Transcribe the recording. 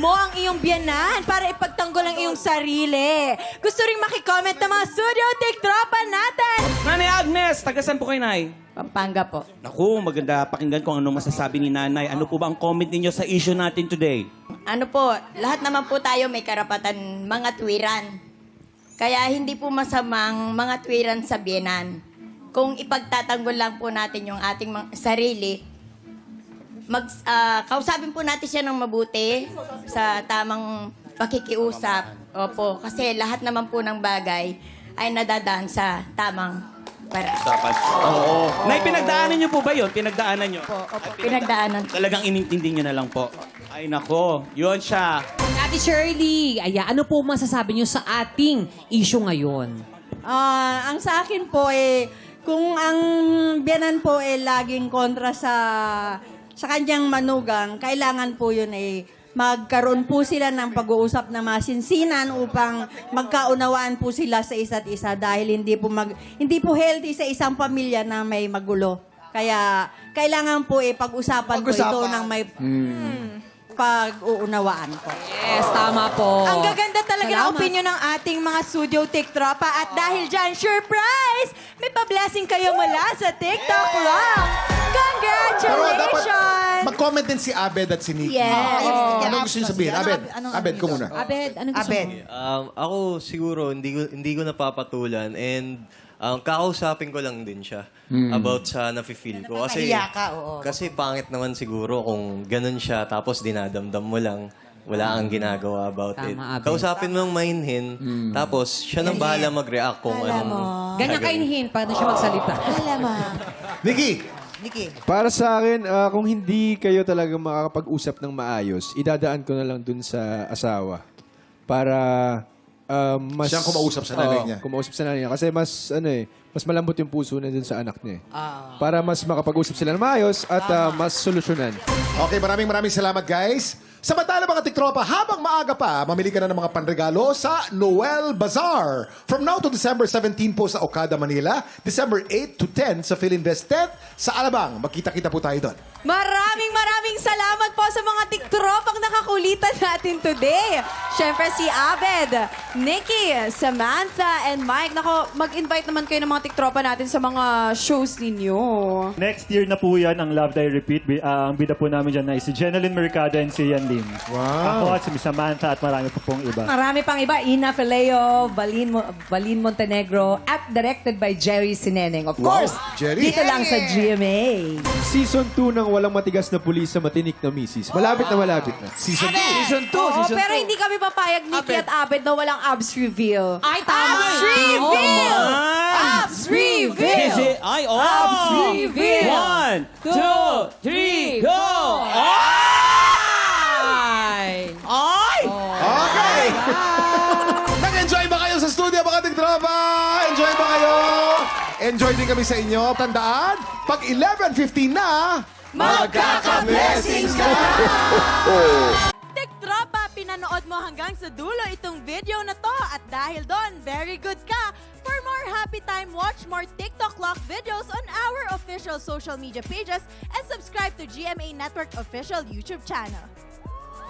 mo ang iyong biyanan para ipagtanggol ang iyong sarili. Gusto rin makicomment ng mga studio tiktropa natin. Nanay Agnes, tagasan po kayo, Nay? Pampanga po. Naku, maganda pakinggan kung ano masasabi ni Nanay. Ano po ba ang comment ninyo sa issue natin today? Ano po, lahat naman po tayo may karapatan mga tuwiran. Kaya hindi po masamang mga tuwiran sa biyenan. Kung ipagtatanggol lang po natin yung ating sarili, kausapin po natin siya ng mabuti sa tamang pakikiusap. Opo, kasi lahat naman po ng bagay ay nadadaan sa tamang para. Dapat. Oo. Nay, pinagdaanan niyo po ba yun? Pinagdaanan niyo? Opo, pinagdaanan. Talagang inintindi niyo na lang po. Ay, nako. Yun siya. Ate Shirley, ano po masasabi niyo sa ating issue ngayon? Ang sa akin po kung ang biyanan po laging kontra sa kanyang manugang, kailangan po yun magkaroon po sila ng pag-uusap na masinsinan upang magkaunawaan po sila sa isa't isa dahil hindi po healthy sa isang pamilya na may magulo. Kaya kailangan po pag-usapan po ito ng may pag-uunawaan po. Yes, tama po. Ang gaganda talaga ng Salamat. opinion ng ating mga studio tiktropa. At dahil dyan, surprise! May pa-blessing kayo mula sa TikTok Rock. Pero dapat Congratulations! mag-comment din si Abed at si Nikki. Yes. Ano gusto niyo sabihin? Abed, Abed ko muna. Abed, anong gusto mo? Ako siguro hindi ko napapatulan and kakausapin ko lang din siya about sa nafe-feel ko. Kasi pangit naman siguro kung ganun siya tapos dinadamdam mo lang. Wala kang ginagawa about it. Tama, Abed. Kausapin mo ang mainhin, tapos siya nang bahala mag-react kung anong... Ganyan kainhin para na siya magsalita. Nikki, Para sa akin, kung hindi kayo talaga makakapag-usap ng maayos, idadaan ko na lang dun sa asawa. Para mas... Siyang kumausap sa nanay niya. Kumausap sa nanay niya. Kasi mas malambot yung puso na dun sa anak niya. Para mas makapag-usap sila ng maayos at mas solusyonan. okay, maraming salamat guys. Samantala mga tiktropa, habang maaga pa, mamili ka na ng mga panregalo sa Noel Bazaar. From now to December 17 po sa Okada, Manila. December 8 to 10 sa Philinvest 10 sa Alabang. Magkita-kita po tayo doon. Maraming salamat po sa mga tiktropang nakakulitan natin today. Siyempre si Abed, Nikki, Samantha, and Mike. Nako, mag-invite naman kayo ng mga tiktropa natin sa mga shows ninyo. Next year na po yan ang Love Die Repeat. Ang bida po namin dyan ay si Jeneline Mercado and si Yan Lim. Ako at si Miss Samantha at marami po pong iba. Marami pang iba. Ina Fileo, Balin Montenegro, at directed by Jerry Sineneng. Of course, Jerry. dito lang sa GMA. Season 2 ng Walang Matigas na Pulis sa Matinik na Misis. Malapit na. Season 2. Season 2. Oo, pero hindi kami papayag, Nikki at Abed, na walang abs reveal. Ay, tama. Abs reveal! Man! Abs reveal! Ay, oh! Abs reveal! 1, 2, 3, go! Ay! Ay! Okay! Nag-enjoy ba kayo sa studio mga tiktropa? Enjoy ba kayo? Enjoy din kami sa inyo. Tandaan, pag 11:15 na, magkaka-blessings ka! Tiktropa, pinanood mo hanggang sa dulo itong video na to. At dahil doon, very good ka. For more happy time, watch more TikTok Lock videos on our official social media pages and subscribe to GMA Network official YouTube channel.